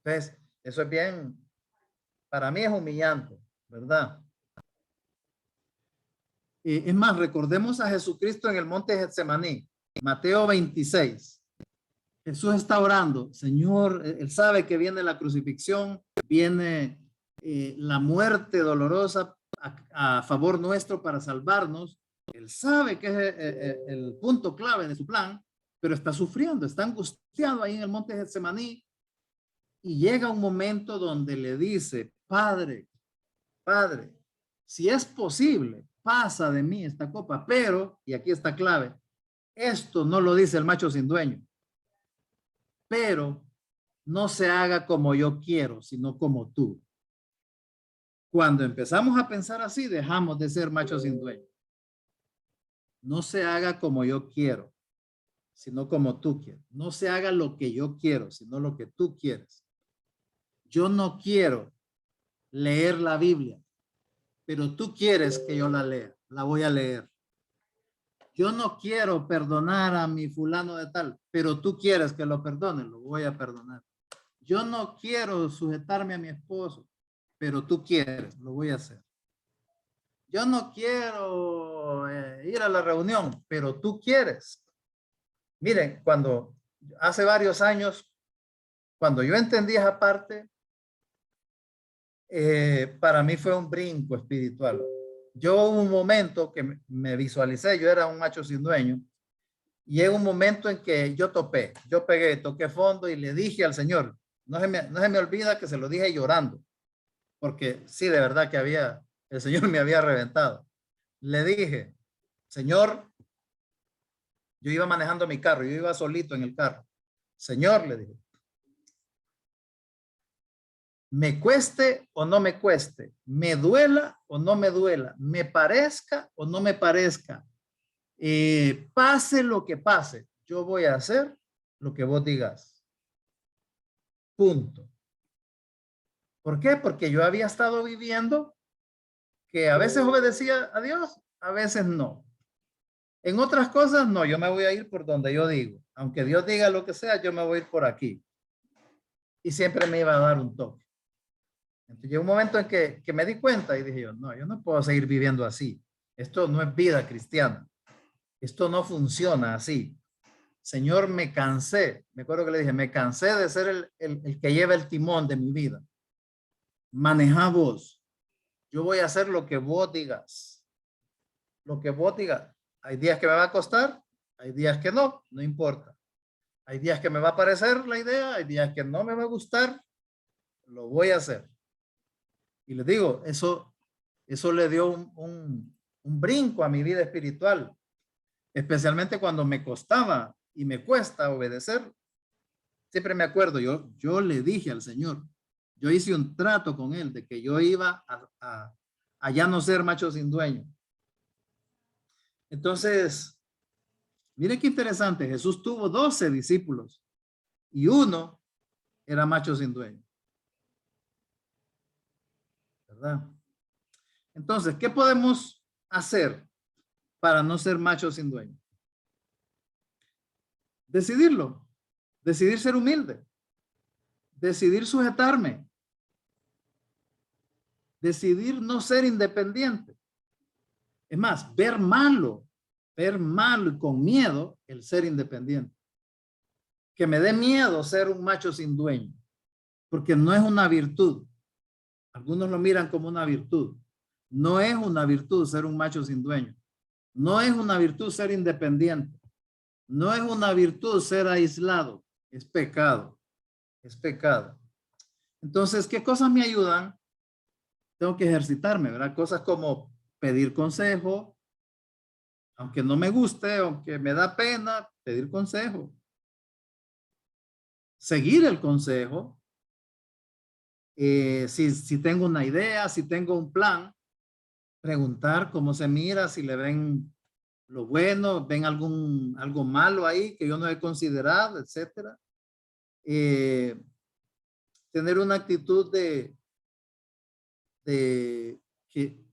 Entonces, eso es bien, para mí es humillante, ¿verdad? Y es más, recordemos a Jesucristo en el monte Getsemaní, Mateo 26. Jesús está orando, Señor, Él sabe que viene la crucifixión, viene la muerte dolorosa a favor nuestro para salvarnos. Él sabe que es el punto clave de su plan, pero está sufriendo, está angustiado ahí en el monte Getsemaní y llega un momento donde le dice, Padre, si es posible, pasa de mí esta copa, pero, y aquí está clave, esto no lo dice el macho sin dueño, pero no se haga como yo quiero, sino como tú. Cuando empezamos a pensar así, dejamos de ser machos sin dueño. No se haga como yo quiero, sino como tú quieres. No se haga lo que yo quiero, sino lo que tú quieres. Yo no quiero leer la Biblia, pero tú quieres que yo la lea. La voy a leer. Yo no quiero perdonar a mi fulano de tal, pero tú quieres que lo perdone, lo voy a perdonar. Yo no quiero sujetarme a mi esposo, pero tú quieres, lo voy a hacer. Yo no quiero ir a la reunión, pero tú quieres. Miren, cuando hace varios años, cuando yo entendí esa parte, para mí fue un brinco espiritual. Yo hubo un momento que me visualicé, yo era un macho sin dueño, y en un momento en que yo toqué fondo y le dije al Señor, no se me olvida que se lo dije llorando, porque sí, de verdad que el Señor me había reventado. Le dije, Señor, yo iba manejando mi carro, yo iba solito en el carro. Señor, le dije, me cueste o no me cueste, me duela o no me duela, me parezca o no me parezca, pase lo que pase, yo voy a hacer lo que vos digas. Punto. ¿Por qué? Porque yo había estado viviendo que a veces obedecía a Dios, a veces no. En otras cosas, no, yo me voy a ir por donde yo digo. Aunque Dios diga lo que sea, yo me voy a ir por aquí. Y siempre me iba a dar un toque. Entonces llegó un momento en que me di cuenta y dije yo no puedo seguir viviendo así. Esto no es vida cristiana. Esto no funciona así. Señor, me cansé. Me acuerdo que le dije, me cansé de ser el que lleva el timón de mi vida. Maneja vos. Yo voy a hacer lo que vos digas. Lo que vos digas. Hay días que me va a costar, hay días que no importa. Hay días que me va a parecer la idea, hay días que no me va a gustar, lo voy a hacer. Y les digo, eso le dio un brinco a mi vida espiritual, especialmente cuando me costaba y me cuesta obedecer. Siempre me acuerdo, yo le dije al Señor, yo hice un trato con él de que yo iba a ya no ser macho sin dueño. Entonces, mire qué interesante, Jesús tuvo 12 discípulos y uno era macho sin dueño. ¿Verdad? Entonces, ¿qué podemos hacer para no ser macho sin dueño? Decidirlo, decidir ser humilde, decidir sujetarme, decidir no ser independiente. Es más, ver malo y con miedo el ser independiente. Que me dé miedo ser un macho sin dueño, porque no es una virtud. Algunos lo miran como una virtud. No es una virtud ser un macho sin dueño. No es una virtud ser independiente. No es una virtud ser aislado. Es pecado. Es pecado. Entonces, ¿qué cosas me ayudan? Tengo que ejercitarme, ¿verdad? Cosas como pedir consejo, aunque no me guste, aunque me da pena, pedir consejo. Seguir el consejo. Si tengo una idea, si tengo un plan, preguntar cómo se mira, si le ven lo bueno, ven algo malo ahí que yo no he considerado, etcétera. Tener una actitud de que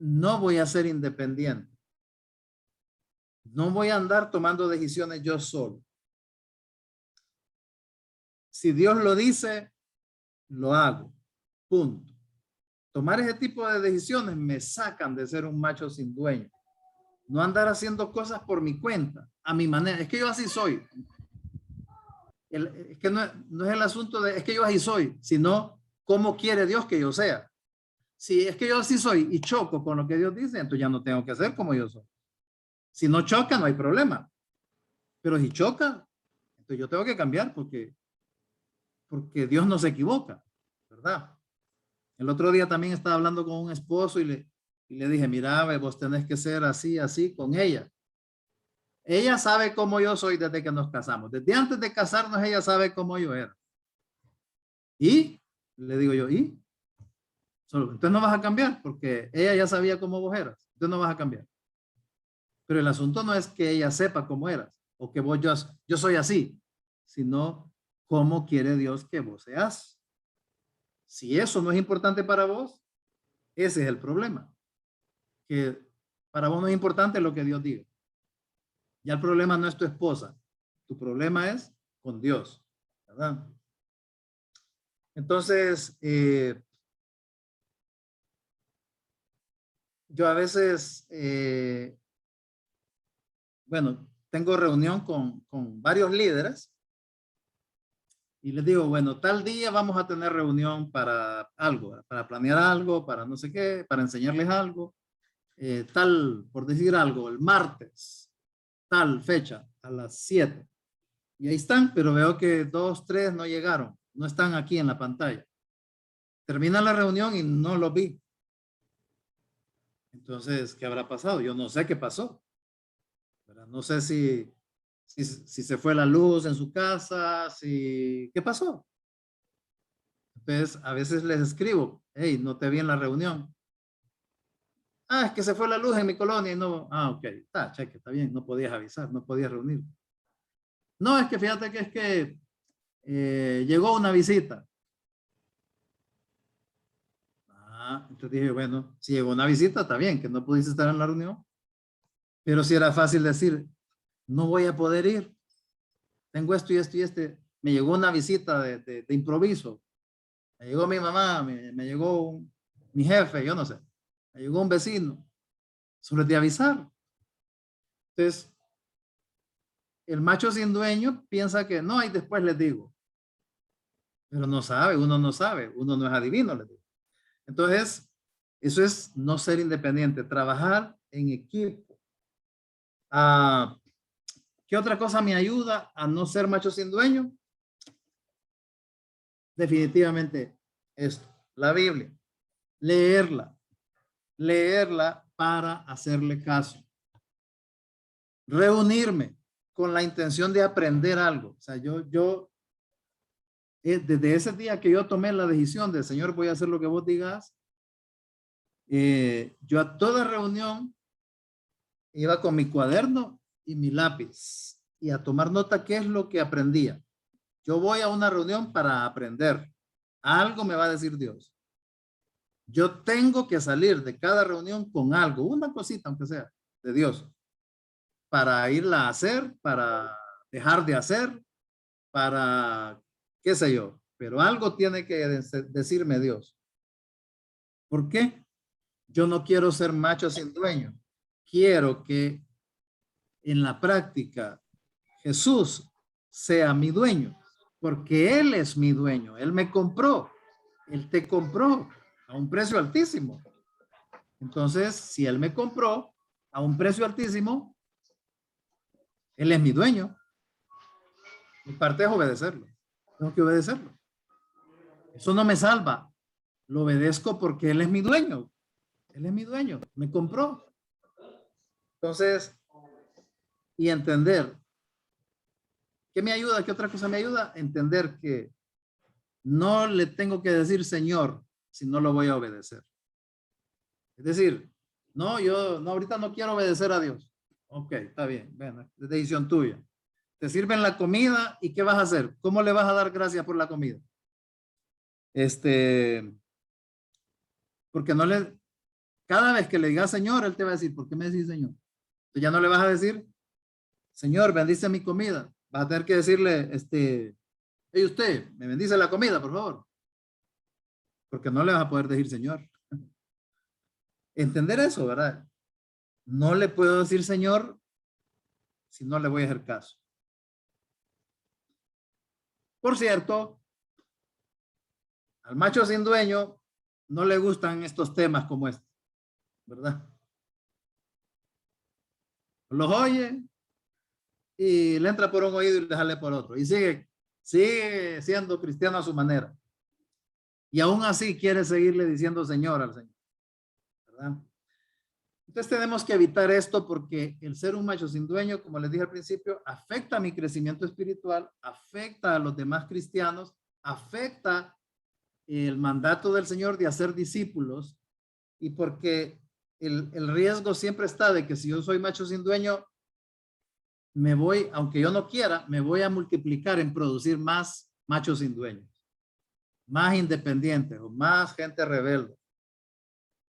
no voy a ser independiente. No voy a andar tomando decisiones yo solo. Si Dios lo dice, lo hago. Punto. Tomar ese tipo de decisiones me sacan de ser un macho sin dueño. No andar haciendo cosas por mi cuenta, a mi manera. Es que yo así soy. Es que no es el asunto de, es que yo así soy, sino cómo quiere Dios que yo sea. Si es que yo así soy y choco con lo que Dios dice, entonces ya no tengo que ser como yo soy. Si no choca, no hay problema. Pero si choca, entonces yo tengo que cambiar porque Dios no se equivoca, ¿verdad? El otro día también estaba hablando con un esposo y le dije, mira, vos tenés que ser así, así con ella. Ella sabe cómo yo soy desde que nos casamos. Desde antes de casarnos, ella sabe cómo yo era. Y le digo yo, ¿y? Entonces no vas a cambiar porque ella ya sabía cómo vos eras. Entonces no vas a cambiar. Pero el asunto no es que ella sepa cómo eras o que yo soy así, sino cómo quiere Dios que vos seas. Si eso no es importante para vos, ese es el problema. Que para vos no es importante lo que Dios diga. Ya el problema no es tu esposa. Tu problema es con Dios, ¿verdad? Entonces, yo a veces, bueno, tengo reunión con varios líderes y les digo, bueno, tal día vamos a tener reunión para algo, para planear algo, para no sé qué, para enseñarles algo, tal, por decir algo, el martes, tal fecha, a las 7. Y ahí están, pero veo que 2, 3 no llegaron. no están aquí en la pantalla. Termina la reunión y no los vi. Entonces, ¿qué habrá pasado? Yo no sé qué pasó. ¿Verdad? No sé si se fue la luz en su casa, ¿qué pasó? Entonces, a veces les escribo, hey, no te vi en la reunión. Ah, es que se fue la luz en mi colonia y no. Ah, ok, está, cheque, está bien, no podías avisar, no podías reunir. No, es que fíjate que llegó una visita. Ah, entonces dije, bueno, si llegó una visita, está bien, que no pudiste estar en la reunión. Pero si era fácil decir, no voy a poder ir. Tengo esto y esto y este. Me llegó una visita de improviso. Me llegó mi mamá, me llegó mi jefe, yo no sé. Me llegó un vecino. Solo de avisar. Entonces, el macho sin dueño piensa que no, y después les digo. Pero no sabe, uno no sabe, uno no es adivino, les digo. Entonces, eso es no ser independiente, trabajar en equipo. ¿Qué otra cosa me ayuda a no ser macho sin dueño? Definitivamente esto, la Biblia. Leerla para hacerle caso. Reunirme con la intención de aprender algo. O sea, desde ese día que yo tomé la decisión de, Señor, voy a hacer lo que vos digas, yo a toda reunión iba con mi cuaderno y mi lápiz y a tomar nota qué es lo que aprendía. Yo voy a una reunión para aprender. Algo me va a decir Dios. Yo tengo que salir de cada reunión con algo, una cosita, aunque sea, de Dios, para irla a hacer, para dejar de hacer, para qué sé yo. Pero algo tiene que decirme Dios. ¿Por qué? Yo no quiero ser macho sin dueño. Quiero que en la práctica Jesús sea mi dueño, porque Él es mi dueño. Él me compró. Él te compró a un precio altísimo. Entonces, si Él me compró a un precio altísimo, Él es mi dueño. Mi parte es obedecerlo. Tengo que obedecerlo. Eso no me salva. Lo obedezco porque Él es mi dueño. Él es mi dueño. Me compró. Entonces, y entender. ¿Qué me ayuda? ¿Qué otra cosa me ayuda? Entender que no le tengo que decir Señor si no lo voy a obedecer. Es decir, no, yo no, ahorita no quiero obedecer a Dios. Ok, está bien. Bueno, es decisión tuya. Te sirven la comida y ¿qué vas a hacer? ¿Cómo le vas a dar gracias por la comida? Porque cada vez que le digas Señor, Él te va a decir, ¿por qué me decís Señor? Entonces ya no le vas a decir, Señor, bendice mi comida. Vas a tener que decirle, hey, usted, me bendice la comida, por favor. Porque no le vas a poder decir Señor. Entender eso, ¿verdad? No le puedo decir Señor si no le voy a hacer caso. Por cierto, al macho sin dueño no le gustan estos temas como este, ¿verdad? Los oye y le entra por un oído y le sale por otro. Y sigue siendo cristiano a su manera. Y aún así quiere seguirle diciendo Señor al Señor, ¿verdad? Entonces tenemos que evitar esto porque el ser un macho sin dueño, como les dije al principio, afecta mi crecimiento espiritual, afecta a los demás cristianos, afecta el mandato del Señor de hacer discípulos y porque el riesgo siempre está de que si yo soy macho sin dueño, me voy, aunque yo no quiera, me voy a multiplicar en producir más machos sin dueño, más independientes o más gente rebelde.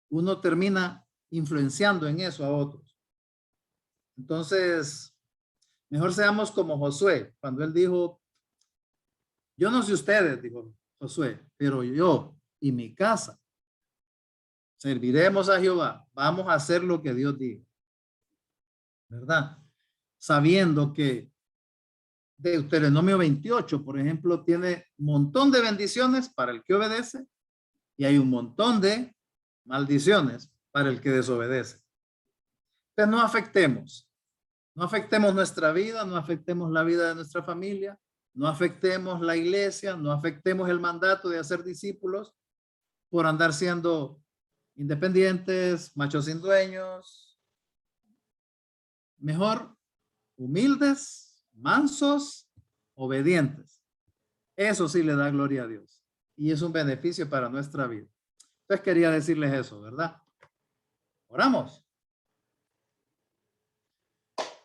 Uno termina influenciando en eso a otros. Entonces, mejor seamos como Josué, cuando él dijo, yo no sé ustedes, dijo Josué, pero yo y mi casa serviremos a Jehová, vamos a hacer lo que Dios diga, ¿verdad? Sabiendo que Deuteronomio 28, por ejemplo, tiene un montón de bendiciones para el que obedece y hay un montón de maldiciones para el que desobedece. Entonces no afectemos nuestra vida, no afectemos la vida de nuestra familia, no afectemos la iglesia, no afectemos el mandato de hacer discípulos por andar siendo independientes, machos sin dueños. Mejor humildes, mansos, obedientes. Eso sí le da gloria a Dios y es un beneficio para nuestra vida. Entonces quería decirles eso, ¿verdad? Oramos.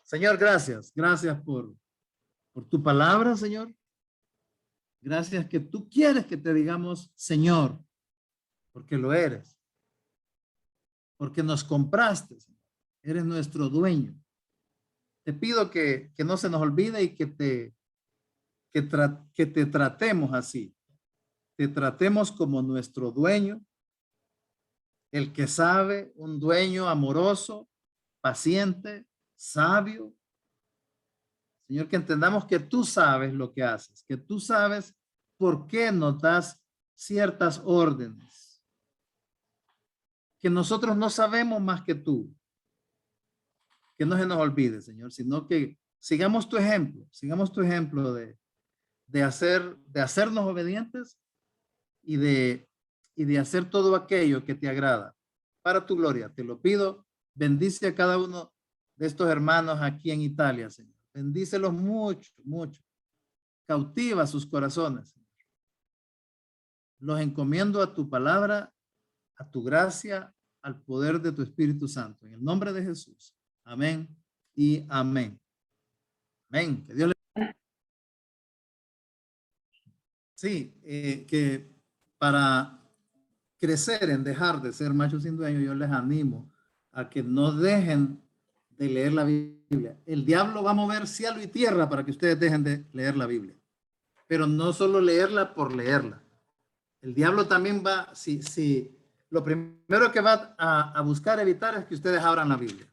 Señor, gracias. Gracias por tu palabra, Señor. Gracias que tú quieres que te digamos, Señor, porque lo eres. Porque nos compraste, Señor. Eres nuestro dueño. Te pido que no se nos olvide y que te tratemos así. Te tratemos como nuestro dueño, el que sabe, un dueño amoroso, paciente, sabio. Señor, que entendamos que tú sabes lo que haces, que tú sabes por qué nos das ciertas órdenes, que nosotros no sabemos más que tú. Que no se nos olvide, Señor, sino que sigamos tu ejemplo de hacernos obedientes y de hacer todo aquello que te agrada para tu gloria. Te lo pido, bendice a cada uno de estos hermanos aquí en Italia, Señor. Bendícelos mucho, mucho. Cautiva sus corazones, Señor. Los encomiendo a tu palabra, a tu gracia, al poder de tu Espíritu Santo. En el nombre de Jesús. Amén y amén. Amén. Que Dios le... Sí, que para crecer en dejar de ser machos sin dueño, yo les animo a que no dejen de leer la Biblia. El diablo va a mover cielo y tierra para que ustedes dejen de leer la Biblia. Pero no solo leerla por leerla. El diablo también va, lo primero que va a buscar evitar es que ustedes abran la Biblia.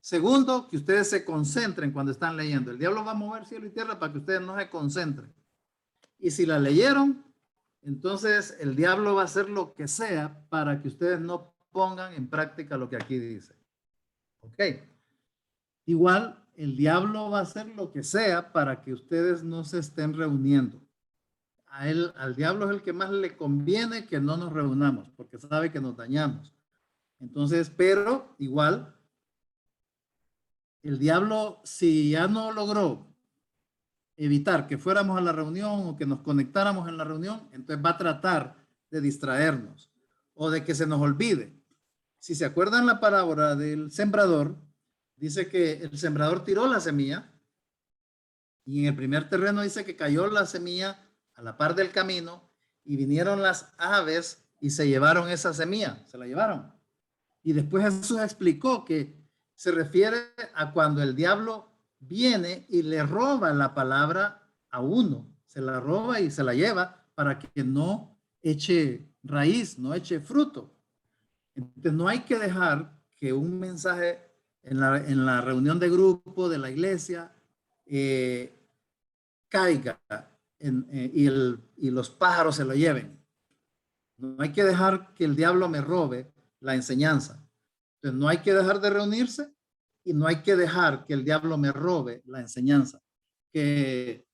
Segundo, que ustedes se concentren cuando están leyendo. El diablo va a mover cielo y tierra para que ustedes no se concentren. Y si la leyeron, entonces el diablo va a hacer lo que sea para que ustedes no pongan en práctica lo que aquí dice. Ok. Igual, el diablo va a hacer lo que sea para que ustedes no se estén reuniendo. Al diablo es el que más le conviene que no nos reunamos, porque sabe que nos dañamos. Entonces, pero igual, el diablo, si ya no logró evitar que fuéramos a la reunión o que nos conectáramos en la reunión, entonces va a tratar de distraernos o de que se nos olvide. Si se acuerdan la parábola del sembrador, dice que el sembrador tiró la semilla y en el primer terreno dice que cayó la semilla a la par del camino y vinieron las aves y se llevaron esa semilla, se la llevaron. Y después Jesús explicó que se refiere a cuando el diablo viene y le roba la palabra a uno, se la roba y se la lleva para que no eche raíz, no eche fruto. Entonces no hay que dejar que un mensaje en la reunión de grupo de la iglesia caiga y los pájaros se lo lleven. No hay que dejar que el diablo me robe la enseñanza. Entonces no hay que dejar de reunirse y no hay que dejar que el diablo me robe la enseñanza. Que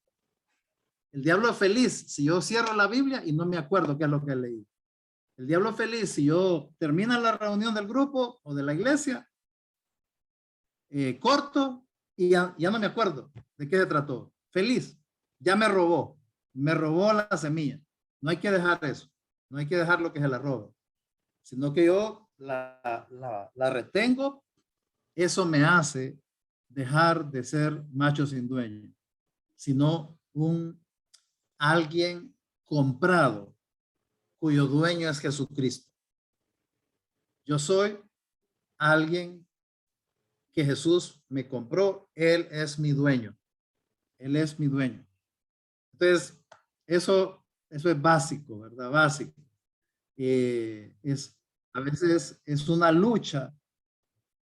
el diablo es feliz si yo cierro la Biblia y no me acuerdo qué es lo que leí. El diablo es feliz si yo termino la reunión del grupo o de la iglesia, corto y ya no me acuerdo de qué se trató. Feliz, ya me robó la semilla. No hay que dejar eso. No hay que dejar lo que se la robe, sino que yo la retengo. Eso me hace dejar de ser macho sin dueño, sino alguien comprado cuyo dueño es Jesucristo. Yo soy alguien que Jesús me compró. Él es mi dueño. Él es mi dueño. Entonces, eso es básico, ¿verdad? Básico. A veces es una lucha.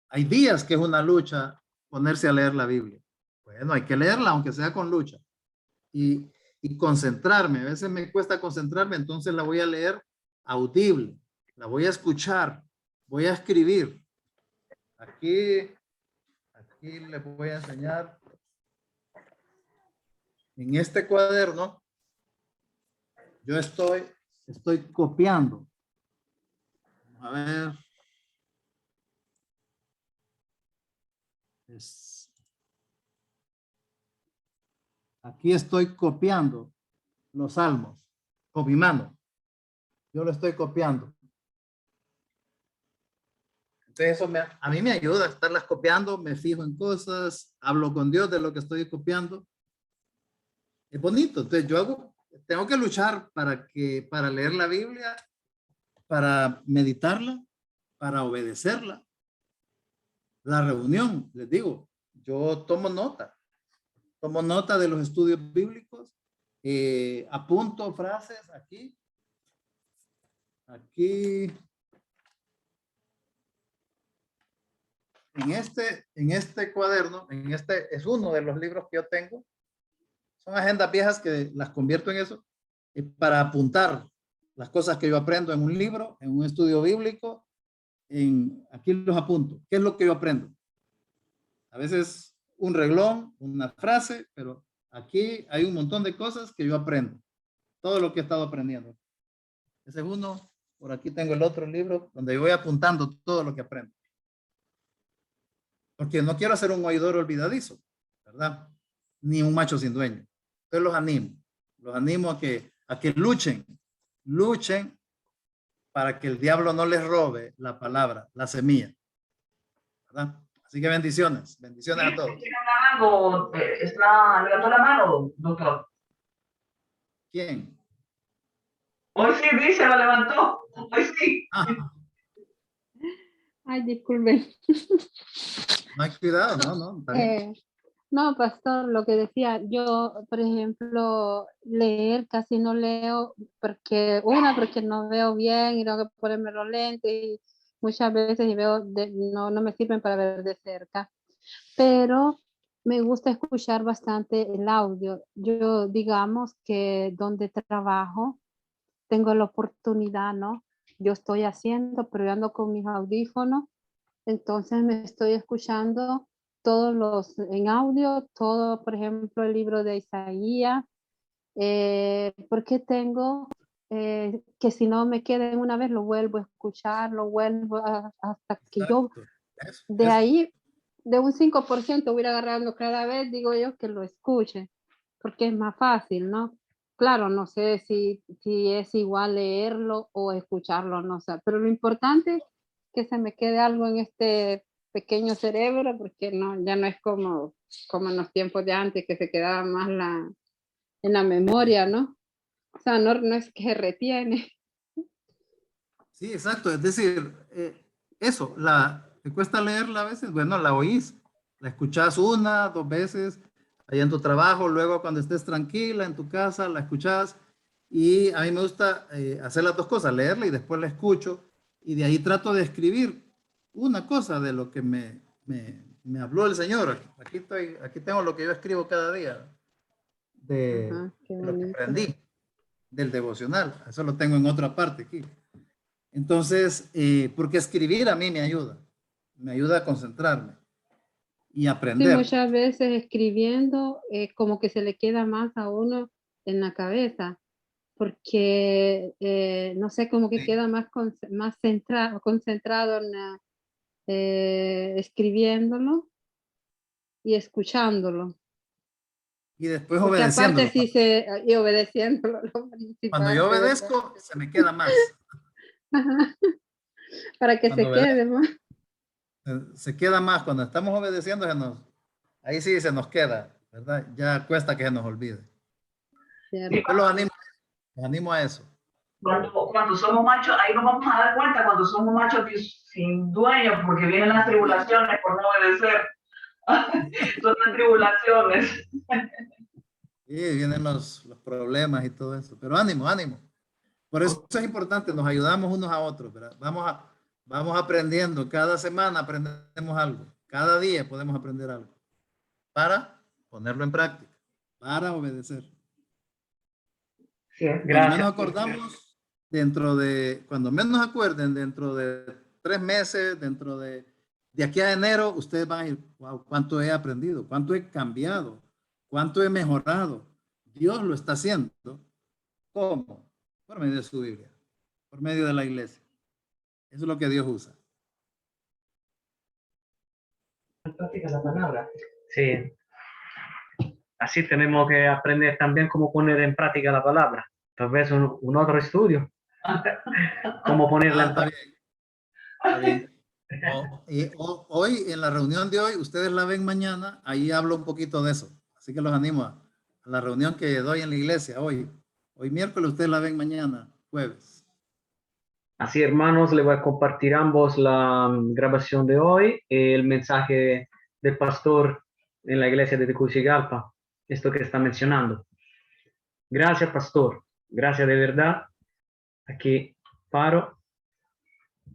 Hay días que es una lucha ponerse a leer la Biblia. Bueno, hay que leerla, aunque sea con lucha. Y concentrarme. A veces me cuesta concentrarme, entonces la voy a leer audible. La voy a escuchar. Voy a escribir. Aquí les voy a enseñar. en este cuaderno, yo estoy copiando. Vamos a ver. Aquí estoy copiando los salmos con mi mano. Yo lo estoy copiando. Entonces eso a mí me ayuda a estarlas copiando, me fijo en cosas, hablo con Dios de lo que estoy copiando. Es bonito. Entonces tengo que luchar para leer la Biblia, para meditarla, para obedecerla. La reunión, les digo, yo tomo nota de los estudios bíblicos, apunto frases aquí, en este cuaderno, es uno de los libros que yo tengo. Son agendas viejas que las convierto en eso, para apuntar las cosas que yo aprendo en un libro, en un estudio bíblico. Aquí los apunto. ¿Qué es lo que yo aprendo? A veces un reglón, una frase, pero aquí hay un montón de cosas que yo aprendo. Todo lo que he estado aprendiendo. Ese es uno. Por aquí tengo el otro libro donde yo voy apuntando todo lo que aprendo. Porque no quiero ser un oidor olvidadizo, ¿verdad? Ni un macho sin dueño. Entonces los animo a que luchen para que el diablo no les robe la palabra, la semilla, ¿verdad? Así que bendiciones a todos. Levantó la mano, doctor. ¿Quién? Hoy sí, dice, la levantó. Hoy sí. Ay, disculpen. No hay cuidado, no, está bien. No, pastor, lo que decía, yo, por ejemplo, leer casi no leo porque no veo bien y tengo que ponerme los lentes y muchas veces y veo no me sirven para ver de cerca. Pero me gusta escuchar bastante el audio. Yo, digamos que donde trabajo, tengo la oportunidad, ¿no? Yo estoy haciendo, pero yo ando con mis audífonos, entonces me estoy escuchando todos en audio, todo, por ejemplo, el libro de Isaías, porque tengo que si no me queda en una vez, lo vuelvo a escuchar, hasta que yo, de ahí, de un 5% voy a ir agarrando cada vez, digo yo, que lo escuche, porque es más fácil, ¿no? Claro, no sé si es igual leerlo o escucharlo, no sé, pero lo importante es que se me quede algo en este pequeño cerebro, porque ya no es como en los tiempos de antes, que se quedaba más en la memoria, ¿no? O sea, no es que se retiene. Sí, exacto. Es decir, eso, te cuesta leerla a veces, bueno, la oís, la escuchás 1, 2 veces, allá en tu trabajo, luego cuando estés tranquila en tu casa, la escuchás. Y a mí me gusta hacer las dos cosas, leerla y después la escucho. Y de ahí trato de escribir una cosa de lo que me habló el Señor. Aquí tengo lo que yo escribo cada día de lo que aprendí del devocional. Eso lo tengo en otra parte aquí. Entonces, porque escribir a mí me ayuda a concentrarme y aprender. Sí, muchas veces escribiendo como que se le queda más a uno en la cabeza, porque no sé, como que queda más concentrado en escribiéndolo y escuchándolo. Y después porque obedeciéndolo. Aparte y obedeciéndolo. Cuando yo obedezco, se me queda más. Para que se quede más. Se queda más. Cuando estamos obedeciendo, ahí sí se nos queda, ¿verdad? Ya cuesta que se nos olvide. Yo los animo a eso. Cuando somos machos, ahí nos vamos a dar cuenta cuando somos machos sin dueño, porque vienen las tribulaciones por no obedecer. Son las tribulaciones. Sí, vienen los problemas y todo eso. Pero ánimo. Por eso es importante, nos ayudamos unos a otros, ¿verdad? Vamos aprendiendo. Cada semana aprendemos algo. Cada día podemos aprender algo. Para ponerlo en práctica. Para obedecer. Sí, gracias. Cuando menos acordamos, cuando menos acuerden, dentro de 3 meses, de aquí a enero, ustedes van a ir, wow, cuánto he aprendido, cuánto he cambiado, cuánto he mejorado, Dios lo está haciendo. ¿Cómo? Por medio de su Biblia, por medio de la iglesia. Eso es lo que Dios usa. Práctica la palabra. Sí. Así tenemos que aprender también cómo poner en práctica la palabra. Tal vez un otro estudio. Cómo ponerla en Está práctica. bien. Está bien. Hoy, en la reunión de hoy, ustedes la ven mañana, ahí hablo un poquito de eso. Así que los animo a la reunión que doy en la iglesia hoy. Hoy miércoles, ustedes la ven mañana, jueves. Así, hermanos, le voy a compartir ambos la grabación de hoy, el mensaje del pastor en la iglesia de Tegucigalpa, esto que está mencionando. Gracias, pastor. Gracias de verdad. Aquí paro.